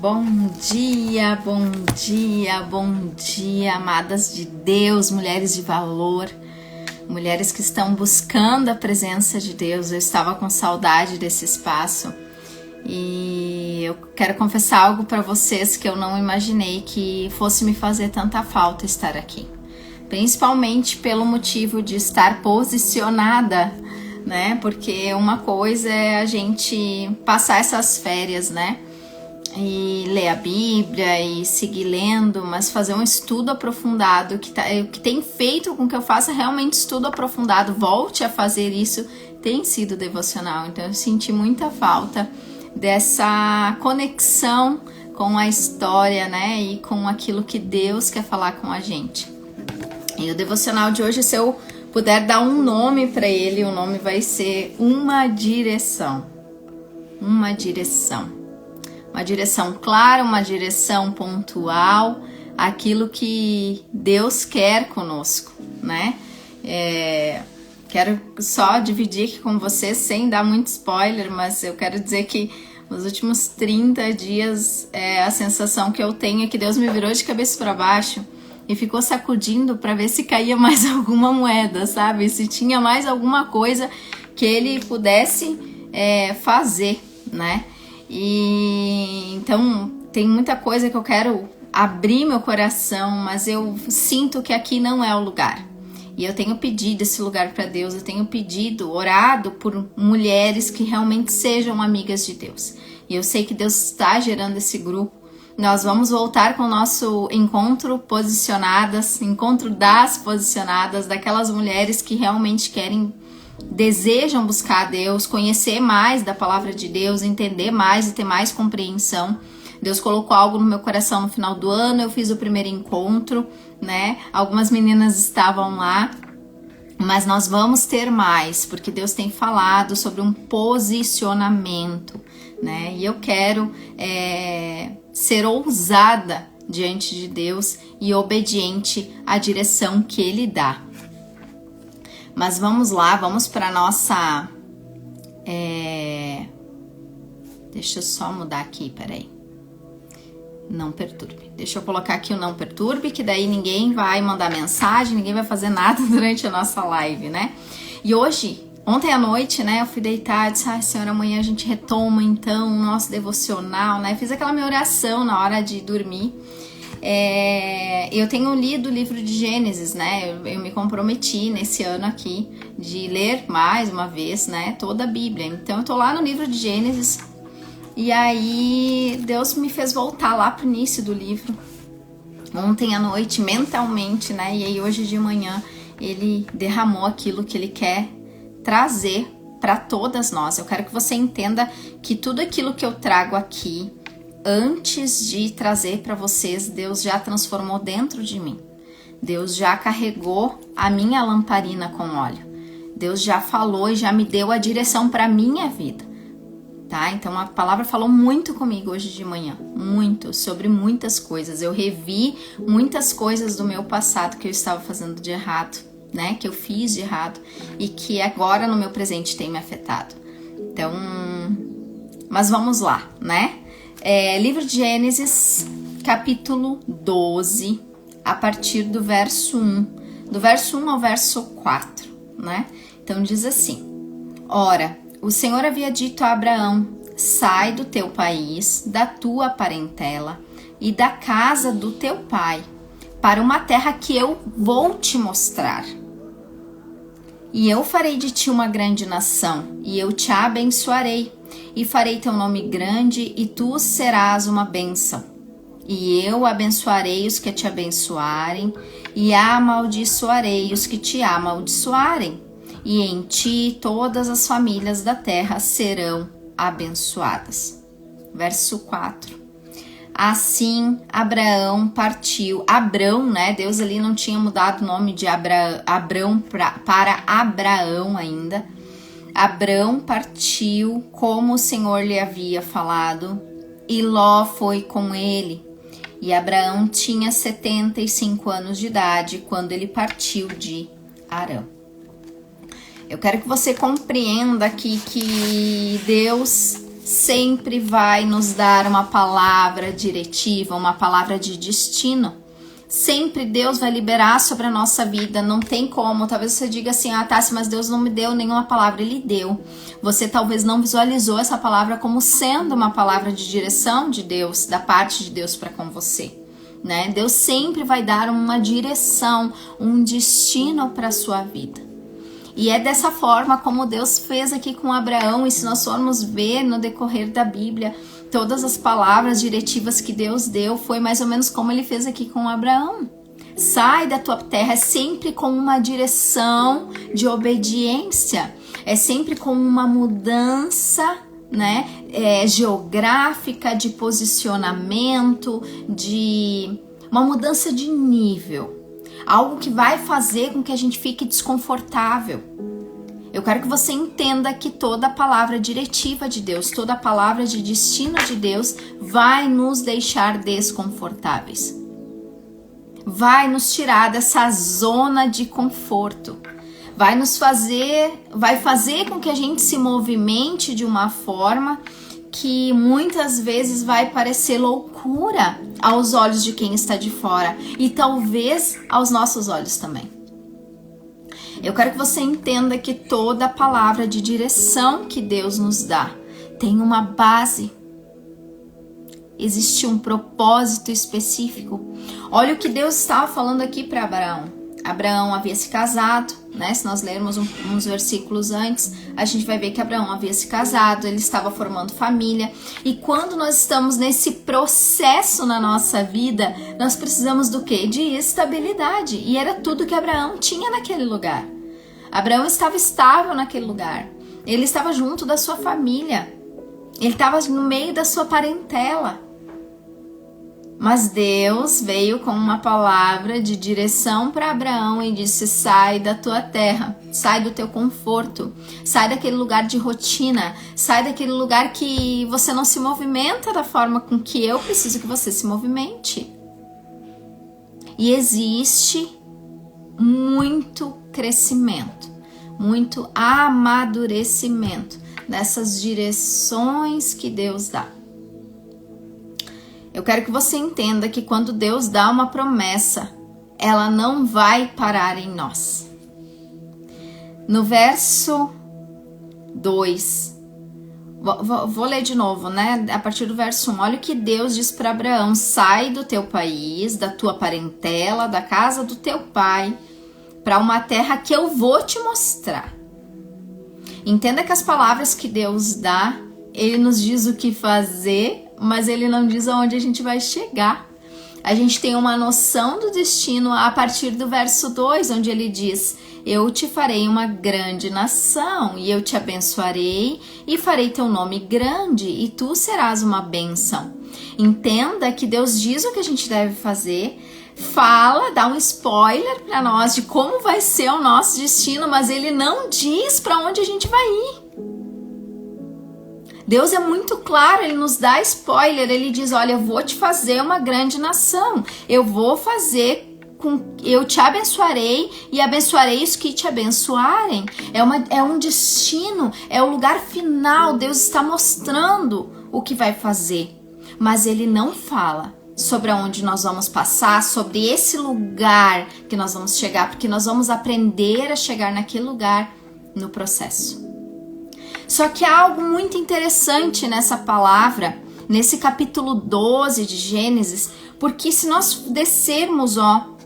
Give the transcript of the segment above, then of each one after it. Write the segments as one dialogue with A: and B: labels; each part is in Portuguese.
A: Bom dia, amadas de Deus, mulheres de valor, mulheres que estão buscando a presença de Deus. Eu estava com saudade desse espaço e eu quero confessar algo para vocês que eu não imaginei que fosse me fazer tanta falta estar aqui, principalmente pelo motivo de estar posicionada, né? Porque uma coisa é a gente passar essas férias, né? E ler a Bíblia e seguir lendo, mas fazer um estudo aprofundado que tem feito com que eu faça realmente estudo aprofundado, volte a fazer isso, tem sido devocional. Então eu senti muita falta dessa conexão com a história, né, e com aquilo que Deus quer falar com a gente. E o devocional de hoje, se eu puder dar um nome para ele, o nome vai ser Uma Direção. Uma direção. Uma direção clara, uma direção pontual, aquilo que Deus quer conosco, né? Quero só dividir aqui com vocês, sem dar muito spoiler, mas eu quero dizer que nos últimos 30 dias, a sensação que eu tenho é que Deus me virou de cabeça para baixo e ficou sacudindo para ver se caía mais alguma moeda, sabe? Se tinha mais alguma coisa que Ele pudesse fazer, né? E então tem muita coisa que eu quero abrir meu coração, mas eu sinto que aqui não é o lugar. E eu tenho pedido esse lugar para Deus, eu tenho pedido, orado por mulheres que realmente sejam amigas de Deus. E eu sei que Deus está gerando esse grupo. Nós vamos voltar com o nosso encontro posicionadas, encontro das posicionadas, daquelas mulheres que realmente desejam buscar a Deus, conhecer mais da palavra de Deus, entender mais e ter mais compreensão. Deus colocou algo no meu coração no final do ano, eu fiz o primeiro encontro, né? Algumas meninas estavam lá, mas nós vamos ter mais, porque Deus tem falado sobre um posicionamento, né? E eu quero ser ousada diante de Deus e obediente à direção que Ele dá. Mas vamos lá, vamos para nossa... Deixa eu só mudar aqui, peraí. Não perturbe. Deixa eu colocar aqui o não perturbe, que daí ninguém vai mandar mensagem, ninguém vai fazer nada durante a nossa live, né? E ontem à noite, né, eu fui deitar e disse, Senhora, amanhã a gente retoma então o nosso devocional, né? Fiz aquela minha oração na hora de dormir. Eu tenho lido o livro de Gênesis, né? Eu me comprometi nesse ano aqui de ler mais uma vez, né? Toda a Bíblia. Então eu tô lá no livro de Gênesis e aí Deus me fez voltar lá pro início do livro ontem à noite, mentalmente, né? E aí hoje de manhã Ele derramou aquilo que Ele quer trazer para todas nós. Eu quero que você entenda que tudo aquilo que eu trago aqui, antes de trazer para vocês, Deus já transformou dentro de mim. Deus já carregou a minha lamparina com óleo. Deus já falou e já me deu a direção para minha vida, tá? Então a palavra falou muito comigo hoje de manhã, muito, sobre muitas coisas. Eu revi muitas coisas do meu passado que eu estava fazendo de errado, né? Que eu fiz de errado e que agora no meu presente tem me afetado. Então, mas vamos lá, né? Livro de Gênesis, capítulo 12, a partir do verso 1. Do verso 1 ao verso 4, né? Então diz assim: Ora, o Senhor havia dito a Abraão, sai do teu país, da tua parentela e da casa do teu pai, para uma terra que eu vou te mostrar. E eu farei de ti uma grande nação, e eu te abençoarei, e farei teu nome grande, e tu serás uma bênção. E eu abençoarei os que te abençoarem, e amaldiçoarei os que te amaldiçoarem. E em ti todas as famílias da terra serão abençoadas. Verso 4. Assim Abraão partiu. Abrão, né? Deus ali não tinha mudado o nome de Abrão para Abraão ainda. Abrão partiu como o Senhor lhe havia falado, e Ló foi com ele. E Abraão tinha 75 anos de idade quando ele partiu de Harã. Eu quero que você compreenda aqui que Deus sempre vai nos dar uma palavra diretiva, uma palavra de destino. Sempre Deus vai liberar sobre a nossa vida, não tem como. Talvez você diga assim, Tassi, mas Deus não me deu nenhuma palavra. Ele deu. Você talvez não visualizou essa palavra como sendo uma palavra de direção de Deus, da parte de Deus para com você, né? Deus sempre vai dar uma direção, um destino para a sua vida. E é dessa forma como Deus fez aqui com Abraão, e se nós formos ver no decorrer da Bíblia, todas as palavras diretivas que Deus deu, foi mais ou menos como ele fez aqui com Abraão. Sai da tua terra, é sempre com uma direção de obediência, é sempre com uma mudança, né, geográfica, de posicionamento, de uma mudança de nível. Algo que vai fazer com que a gente fique desconfortável. Eu quero que você entenda que toda palavra diretiva de Deus, toda palavra de destino de Deus vai nos deixar desconfortáveis. Vai nos tirar dessa zona de conforto. Vai fazer com que a gente se movimente de uma forma que muitas vezes vai parecer loucura aos olhos de quem está de fora e talvez aos nossos olhos também. Eu quero que você entenda que toda palavra de direção que Deus nos dá tem uma base. Existe um propósito específico. Olha o que Deus estava falando aqui para Abraão. Abraão havia se casado, né? Se nós lermos uns versículos antes, a gente vai ver que Abraão havia se casado, ele estava formando família. E quando nós estamos nesse processo na nossa vida, nós precisamos do quê? De estabilidade. E era tudo que Abraão tinha naquele lugar. Abraão estava estável naquele lugar. Ele estava junto da sua família. Ele estava no meio da sua parentela. Mas Deus veio com uma palavra de direção para Abraão e disse: sai da tua terra, sai do teu conforto, sai daquele lugar de rotina, sai daquele lugar que você não se movimenta da forma com que eu preciso que você se movimente. E existe muito crescimento, muito amadurecimento nessas direções que Deus dá. Eu quero que você entenda que quando Deus dá uma promessa, ela não vai parar em nós. No verso 2, vou ler de novo, né? A partir do verso 1, olha o que Deus diz para Abraão: sai do teu país, da tua parentela, da casa do teu pai, para uma terra que eu vou te mostrar. Entenda que as palavras que Deus dá, Ele nos diz o que fazer, mas Ele não diz aonde a gente vai chegar. A gente tem uma noção do destino a partir do verso 2, onde Ele diz: eu te farei uma grande nação, e eu te abençoarei, e farei teu nome grande, e tu serás uma bênção. Entenda que Deus diz o que a gente deve fazer, fala, dá um spoiler para nós de como vai ser o nosso destino, mas Ele não diz para onde a gente vai ir. Deus é muito claro, Ele nos dá spoiler, Ele diz: olha, eu vou te fazer uma grande nação, eu te abençoarei e abençoarei os que te abençoarem. É um destino, é o lugar final. Deus está mostrando o que vai fazer, mas Ele não fala sobre aonde nós vamos passar, sobre esse lugar que nós vamos chegar, porque nós vamos aprender a chegar naquele lugar no processo. Só que há algo muito interessante nessa palavra, nesse capítulo 12 de Gênesis, porque se nós descermos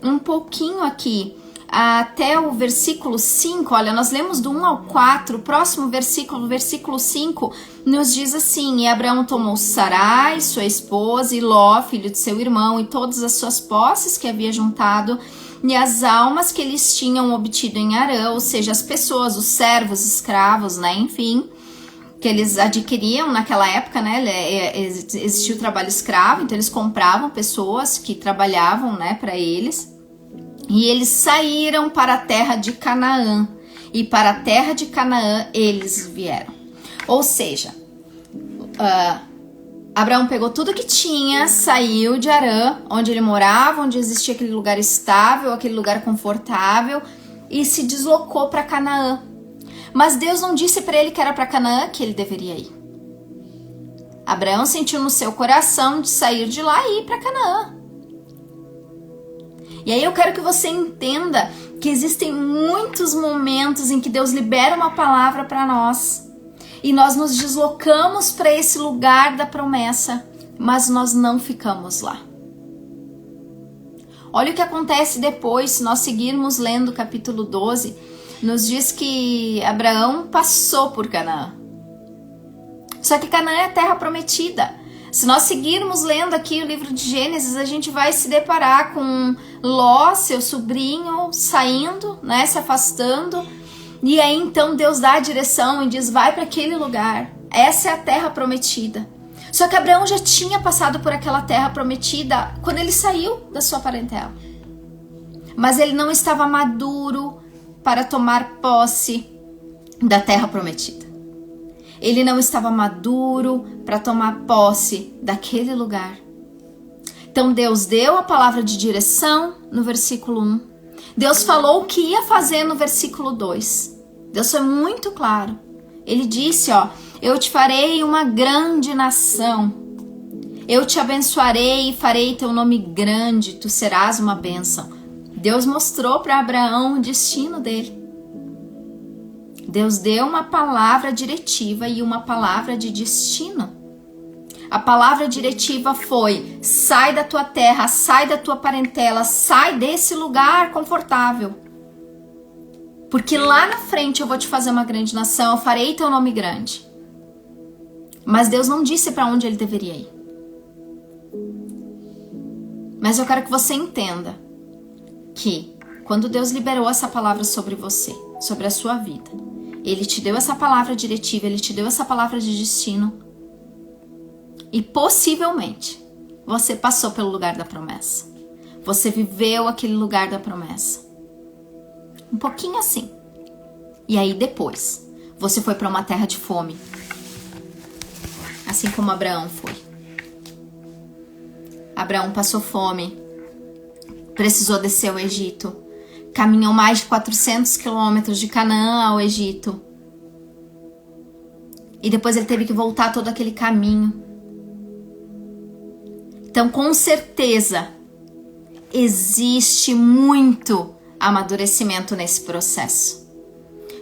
A: um pouquinho aqui, até o versículo 5, olha, nós lemos do 1 ao 4, o próximo versículo 5, nos diz assim: e Abraão tomou Sarai, sua esposa, e Ló, filho de seu irmão, e todas as suas posses que havia juntado, e as almas que eles tinham obtido em Harã, ou seja, as pessoas, os servos, escravos, né, enfim, que eles adquiriam naquela época, né, existia o trabalho escravo, então eles compravam pessoas que trabalhavam, né, para eles, e eles saíram para a terra de Canaã, e para a terra de Canaã eles vieram. Ou seja, Abraão pegou tudo que tinha, saiu de Harã, onde ele morava, onde existia aquele lugar estável, aquele lugar confortável, e se deslocou para Canaã. Mas Deus não disse para ele que era para Canaã que ele deveria ir. Abraão sentiu no seu coração de sair de lá e ir para Canaã. E aí eu quero que você entenda que existem muitos momentos em que Deus libera uma palavra para nós e nós nos deslocamos para esse lugar da promessa, mas nós não ficamos lá. Olha o que acontece depois, se nós seguirmos lendo o capítulo 12, nos diz que Abraão passou por Canaã. Só que Canaã é a terra prometida. Se nós seguirmos lendo aqui o livro de Gênesis, a gente vai se deparar com Ló, seu sobrinho, saindo, né, se afastando. E aí então Deus dá a direção e diz, vai para aquele lugar. Essa é a terra prometida. Só que Abraão já tinha passado por aquela terra prometida quando ele saiu da sua parentela. Mas ele não estava maduro para tomar posse da terra prometida. Ele não estava maduro para tomar posse daquele lugar. Então Deus deu a palavra de direção no versículo 1. Deus falou o que ia fazer no versículo 2. Deus foi muito claro. Ele disse, eu te farei uma grande nação. Eu te abençoarei e farei teu nome grande, tu serás uma bênção. Deus mostrou para Abraão o destino dele. Deus deu uma palavra diretiva e uma palavra de destino. A palavra diretiva foi, sai da tua terra, sai da tua parentela, sai desse lugar confortável. Porque lá na frente eu vou te fazer uma grande nação, eu farei teu nome grande. Mas Deus não disse para onde ele deveria ir. Mas eu quero que você entenda que quando Deus liberou essa palavra sobre você, sobre a sua vida, Ele te deu essa palavra diretiva, Ele te deu essa palavra de destino. E possivelmente você passou pelo lugar da promessa. Você viveu aquele lugar da promessa. Um pouquinho assim. E aí depois, você foi para uma terra de fome. Assim como Abraão foi. Abraão passou fome. Precisou descer ao Egito. Caminhou mais de 400 quilômetros de Canaã ao Egito. E depois ele teve que voltar todo aquele caminho. Então, com certeza, existe muito amadurecimento nesse processo.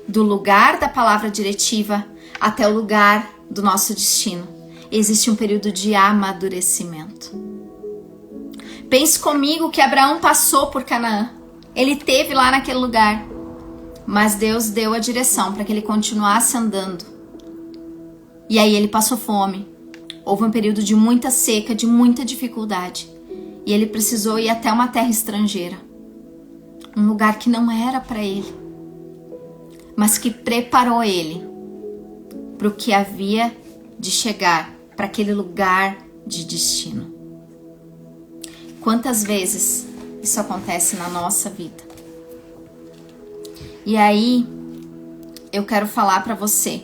A: Do lugar da palavra diretiva até o lugar do nosso destino. Existe um período de amadurecimento. Pense comigo que Abraão passou por Canaã. Ele esteve lá naquele lugar. Mas Deus deu a direção para que ele continuasse andando. E aí ele passou fome. Houve um período de muita seca, de muita dificuldade. E ele precisou ir até uma terra estrangeira. Um lugar que não era para ele. Mas que preparou ele para o que havia de chegar, para aquele lugar de destino. Quantas vezes isso acontece na nossa vida? E aí, eu quero falar para você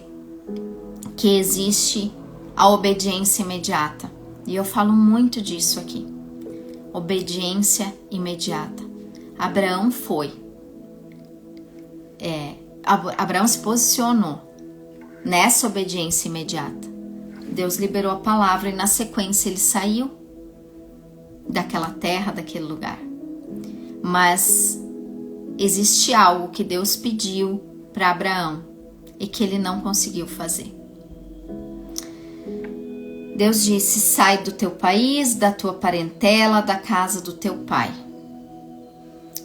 A: que existe a obediência imediata. E eu falo muito disso aqui. Obediência imediata. Abraão foi. Abraão se posicionou nessa obediência imediata. Deus liberou a palavra e na sequência ele saiu daquela terra, daquele lugar. Mas existe algo que Deus pediu para Abraão e que ele não conseguiu fazer. Deus disse, sai do teu país, da tua parentela, da casa do teu pai.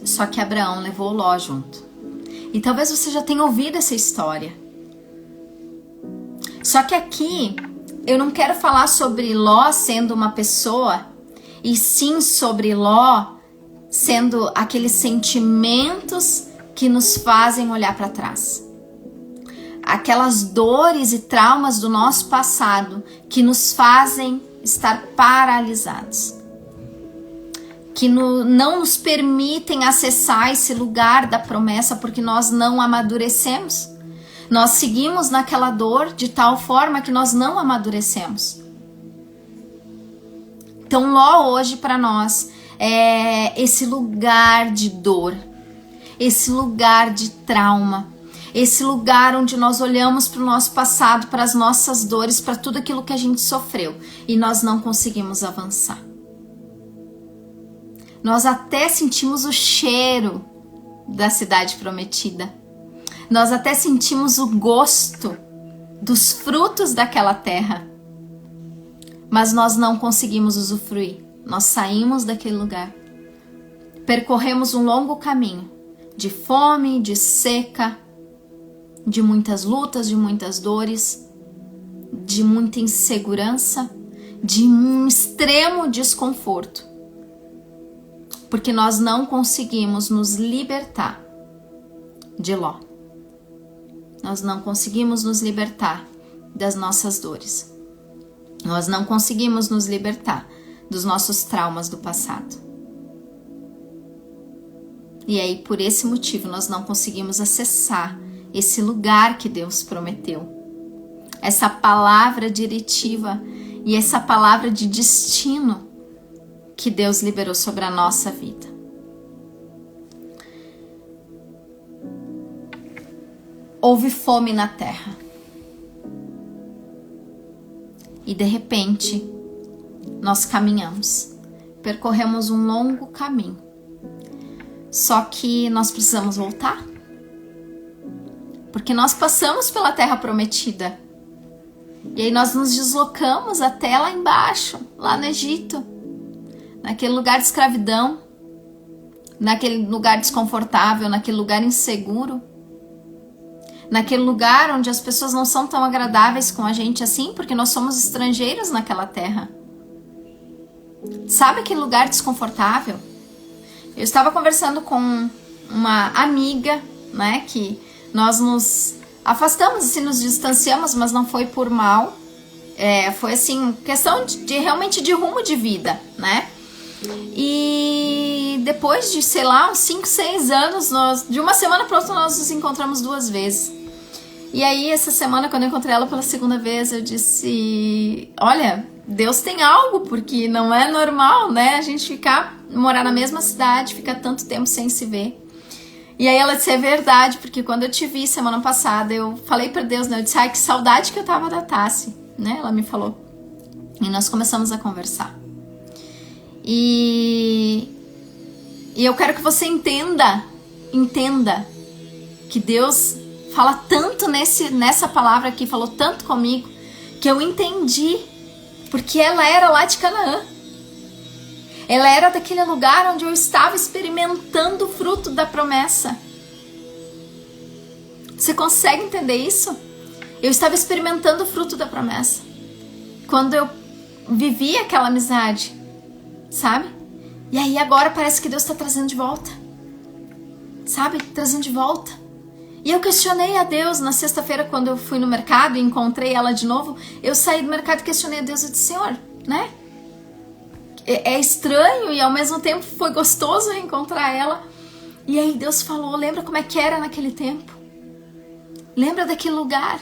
A: Só que Abraão levou Ló junto. E talvez você já tenha ouvido essa história. Só que aqui eu não quero falar sobre Ló sendo uma pessoa, e sim sobre Ló sendo aqueles sentimentos que nos fazem olhar para trás. Aquelas dores e traumas do nosso passado que nos fazem estar paralisados. Que não nos permitem acessar esse lugar da promessa porque nós não amadurecemos. Nós seguimos naquela dor de tal forma que nós não amadurecemos. Então Ló hoje para nós é esse lugar de dor, esse lugar de trauma, Esse lugar onde nós olhamos para o nosso passado, para as nossas dores, para tudo aquilo que a gente sofreu e nós não conseguimos avançar. Nós até sentimos o cheiro da cidade prometida. Nós até sentimos o gosto dos frutos daquela terra. Mas nós não conseguimos usufruir. Nós saímos daquele lugar. Percorremos um longo caminho de fome, de seca, de muitas lutas, de muitas dores, de muita insegurança, de um extremo desconforto. Porque nós não conseguimos nos libertar de Ló. Nós não conseguimos nos libertar das nossas dores. Nós não conseguimos nos libertar dos nossos traumas do passado. E aí, por esse motivo, nós não conseguimos acessar esse lugar que Deus prometeu. Essa palavra diretiva e essa palavra de destino que Deus liberou sobre a nossa vida. Houve fome na terra. E de repente, nós caminhamos, percorremos um longo caminho. Só que nós precisamos voltar. Porque nós passamos pela terra prometida. E aí nós nos deslocamos até lá embaixo, lá no Egito. Naquele lugar de escravidão. Naquele lugar desconfortável, naquele lugar inseguro. Naquele lugar onde as pessoas não são tão agradáveis com a gente assim, porque nós somos estrangeiros naquela terra. Sabe aquele lugar desconfortável? Eu estava conversando com uma amiga, né, que nós nos afastamos, assim, nos distanciamos, mas não foi por mal. Foi assim, questão realmente de rumo de vida, né? E depois de, sei lá, uns 5, 6 anos, de uma semana para outra nós nos encontramos 2 vezes. E aí, essa semana, quando eu encontrei ela pela segunda vez, eu disse, olha, Deus tem algo, porque não é normal, né? A gente morar na mesma cidade, ficar tanto tempo sem se ver. E aí ela disse, é verdade, porque quando eu te vi semana passada, eu falei pra Deus, né? Eu disse, ai, que saudade que eu tava da Tassi, né? Ela me falou. E nós começamos a conversar. E eu quero que você entenda que Deus fala tanto nessa palavra aqui, falou tanto comigo, que eu entendi, porque ela era lá de Canaã. Ela era daquele lugar onde eu estava experimentando o fruto da promessa. Você consegue entender isso? Eu estava experimentando o fruto da promessa. Quando eu vivi aquela amizade, sabe? E aí agora parece que Deus está trazendo de volta. Sabe? Trazendo de volta. E eu questionei a Deus na sexta-feira, quando eu fui no mercado e encontrei ela de novo. Eu saí do mercado e questionei a Deus. Eu disse, Senhor, né? É estranho e ao mesmo tempo foi gostoso reencontrar ela. E aí Deus falou, lembra como é que era naquele tempo? Lembra daquele lugar?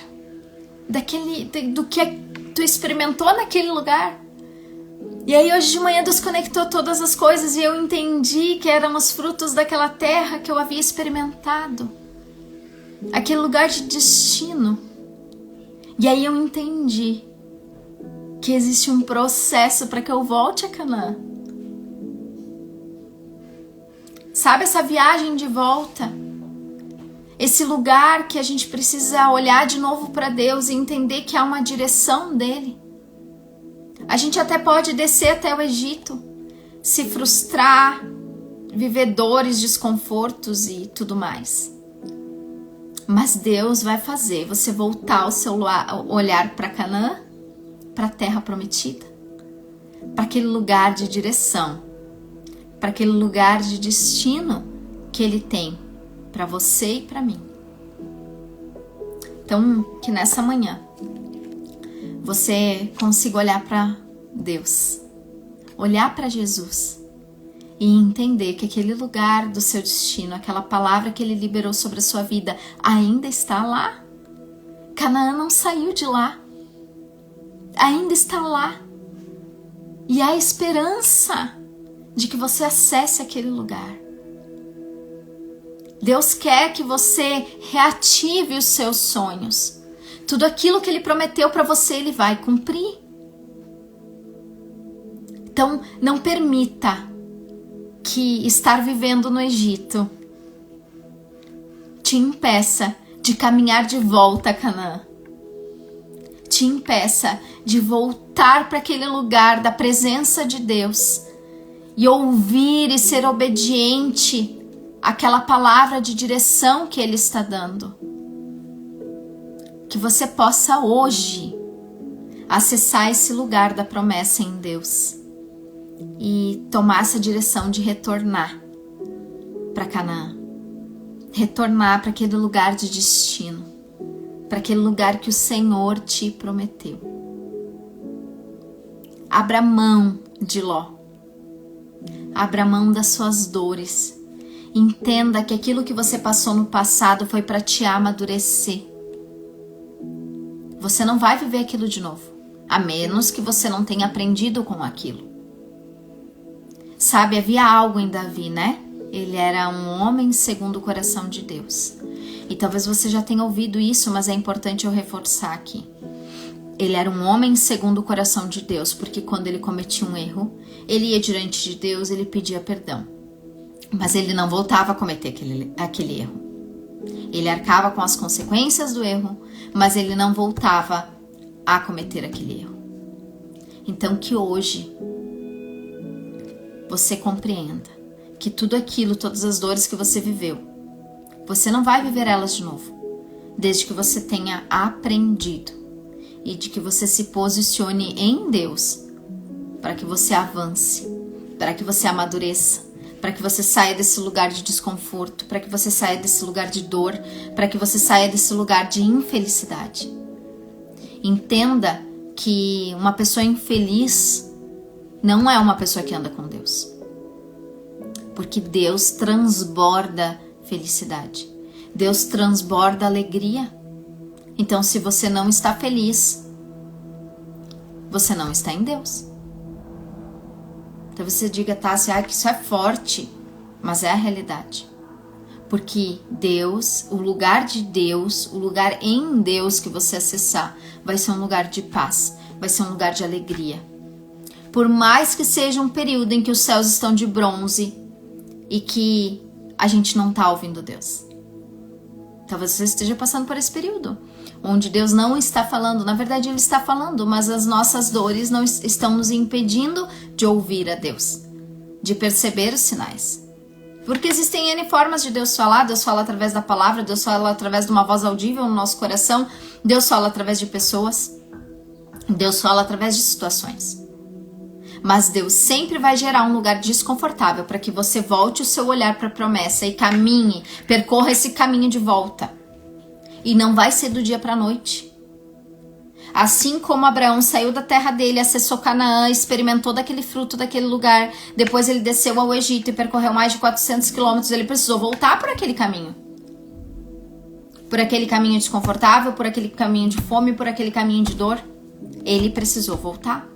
A: Do que tu experimentou naquele lugar? E aí hoje de manhã Deus conectou todas as coisas e eu entendi que eram os frutos daquela terra que eu havia experimentado. Aquele lugar de destino. E aí eu entendi que existe um processo para que eu volte a Canaã. Sabe essa viagem de volta? Esse lugar que a gente precisa olhar de novo para Deus e entender que há uma direção dele. A gente até pode descer até o Egito, se frustrar, viver dores, desconfortos e tudo mais. Mas Deus vai fazer você voltar o seu olhar para Canaã, para a terra prometida, para aquele lugar de direção, para aquele lugar de destino que Ele tem para você e para mim. Então, que nessa manhã você consiga olhar para Deus, olhar para Jesus e entender que aquele lugar do seu destino, aquela palavra que Ele liberou sobre a sua vida, ainda está lá. Canaã não saiu de lá. Ainda está lá. E há esperança de que você acesse aquele lugar. Deus quer que você reative os seus sonhos. Tudo aquilo que Ele prometeu para você, Ele vai cumprir. Então, não permita que estar vivendo no Egito te impeça de caminhar de volta a Canaã. Te impeça de voltar para aquele lugar da presença de Deus e ouvir e ser obediente àquela palavra de direção que Ele está dando. Que você possa hoje acessar esse lugar da promessa em Deus e tomar essa direção de retornar para Canaã. Retornar para aquele lugar de destino, para aquele lugar que o Senhor te prometeu. Abra mão de Ló. Abra mão das suas dores. Entenda que aquilo que você passou no passado foi para te amadurecer. Você não vai viver aquilo de novo, a menos que você não tenha aprendido com aquilo. Sabe, havia algo em Davi, né? Ele era um homem segundo o coração de Deus. E talvez você já tenha ouvido isso, mas é importante eu reforçar aqui. Ele era um homem segundo o coração de Deus, porque quando ele cometia um erro, ele ia diante de Deus, ele pedia perdão. Mas ele não voltava a cometer aquele erro. Ele arcava com as consequências do erro, mas ele não voltava a cometer aquele erro. Então que hoje você compreenda que tudo aquilo, todas as dores que você viveu, você não vai viver elas de novo, desde que você tenha aprendido e de que você se posicione em Deus para que você avance, para que você amadureça, para que você saia desse lugar de desconforto, para que você saia desse lugar de dor, para que você saia desse lugar de infelicidade. Entenda que uma pessoa infeliz não é uma pessoa que anda com Deus. Porque Deus transborda felicidade. Deus transborda alegria. Então, se você não está feliz, você não está em Deus. Então você diga, Tássia, que isso é forte, mas é a realidade. Porque Deus, o lugar de Deus, o lugar em Deus que você acessar, vai ser um lugar de paz, vai ser um lugar de alegria. Por mais que seja um período em que os céus estão de bronze e que a gente não está ouvindo Deus. Talvez você esteja passando por esse período, onde Deus não está falando. Na verdade, Ele está falando, mas as nossas dores não estão nos impedindo de ouvir a Deus, de perceber os sinais. Porque existem N formas de Deus falar. Deus fala através da palavra, Deus fala através de uma voz audível no nosso coração, Deus fala através de pessoas, Deus fala através de situações. Mas Deus sempre vai gerar um lugar desconfortável para que você volte o seu olhar para a promessa e caminhe, percorra esse caminho de volta. E não vai ser do dia para a noite. Assim como Abraão saiu da terra dele, acessou Canaã, experimentou daquele fruto daquele lugar, depois ele desceu ao Egito e percorreu mais de 400 quilômetros, ele precisou voltar por aquele caminho. Por aquele caminho desconfortável, por aquele caminho de fome, por aquele caminho de dor. Ele precisou voltar.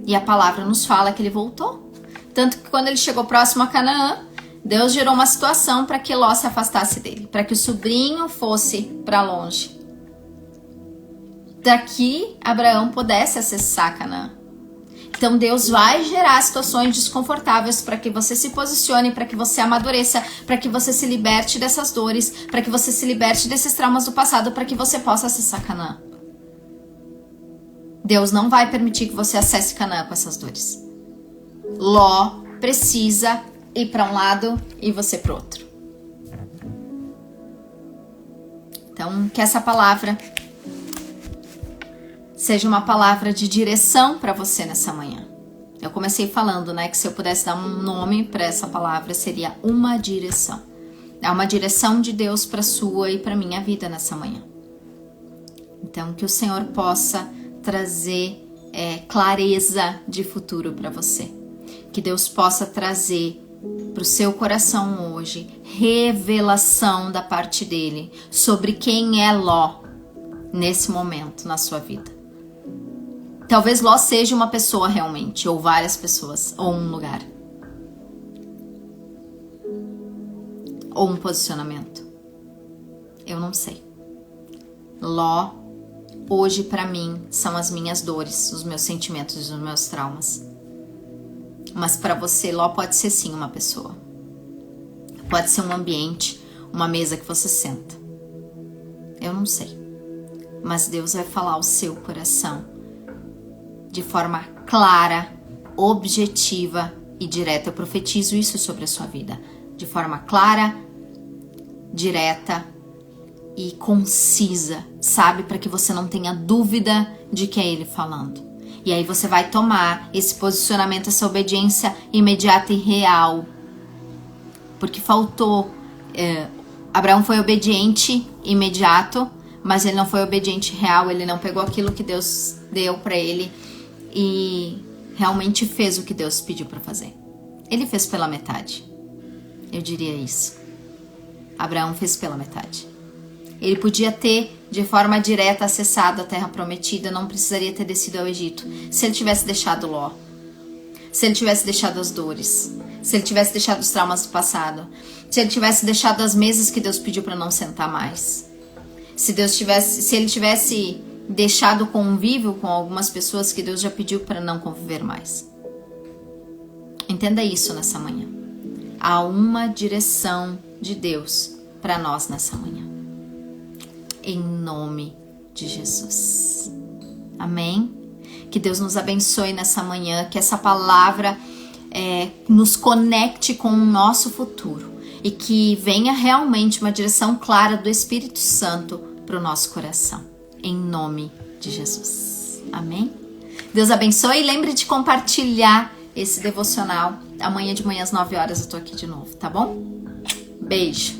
A: E a palavra nos fala que ele voltou. Tanto que quando ele chegou próximo a Canaã, Deus gerou uma situação para que Ló se afastasse dele, para que o sobrinho fosse para longe. Daqui, Abraão pudesse acessar Canaã. Então Deus vai gerar situações desconfortáveis para que você se posicione, para que você amadureça, para que você se liberte dessas dores, para que você se liberte desses traumas do passado, para que você possa acessar Canaã. Deus não vai permitir que você acesse Canaã com essas dores. Ló precisa ir para um lado e você para o outro. Então, que essa palavra seja uma palavra de direção para você nessa manhã. Eu comecei falando, né, que se eu pudesse dar um nome para essa palavra, seria uma direção. É uma direção de Deus para a sua e para a minha vida nessa manhã. Então, que o Senhor possa trazer clareza de futuro para você. Que Deus possa trazer para o seu coração hoje revelação da parte dele sobre quem é Ló nesse momento na sua vida. Talvez Ló seja uma pessoa realmente, ou várias pessoas, ou um lugar. ou um posicionamento? Eu não sei. Ló, hoje pra mim, são as minhas dores, os meus sentimentos e os meus traumas. Mas pra você, Ló pode ser sim uma pessoa. Pode ser um ambiente, uma mesa que você senta. Eu não sei. Mas Deus vai falar ao seu coração de forma clara, objetiva e direta. Eu profetizo isso sobre a sua vida. De forma clara, direta e concisa, sabe? Para que você não tenha dúvida de que é Ele falando. E aí você vai tomar esse posicionamento, essa obediência imediata e real. Porque faltou. Abraão foi obediente imediato, mas ele não foi obediente real. Ele não pegou aquilo que Deus deu para ele e realmente fez o que Deus pediu para fazer. Ele fez pela metade. Eu diria isso. Abraão fez pela metade. Ele podia ter, de forma direta, acessado a terra prometida, não precisaria ter descido ao Egito. Se ele tivesse deixado Ló, se ele tivesse deixado as dores, se ele tivesse deixado os traumas do passado, se ele tivesse deixado as mesas que Deus pediu para não sentar mais, se ele tivesse deixado o convívio com algumas pessoas que Deus já pediu para não conviver mais. Entenda isso nessa manhã. Há uma direção de Deus para nós nessa manhã. Em nome de Jesus. Amém? Que Deus nos abençoe nessa manhã, que essa palavra nos conecte com o nosso futuro e que venha realmente uma direção clara do Espírito Santo para o nosso coração. Em nome de Jesus. Amém? Deus abençoe e lembre de compartilhar esse devocional. Amanhã de manhã às 9 horas eu tô aqui de novo, tá bom? Beijo!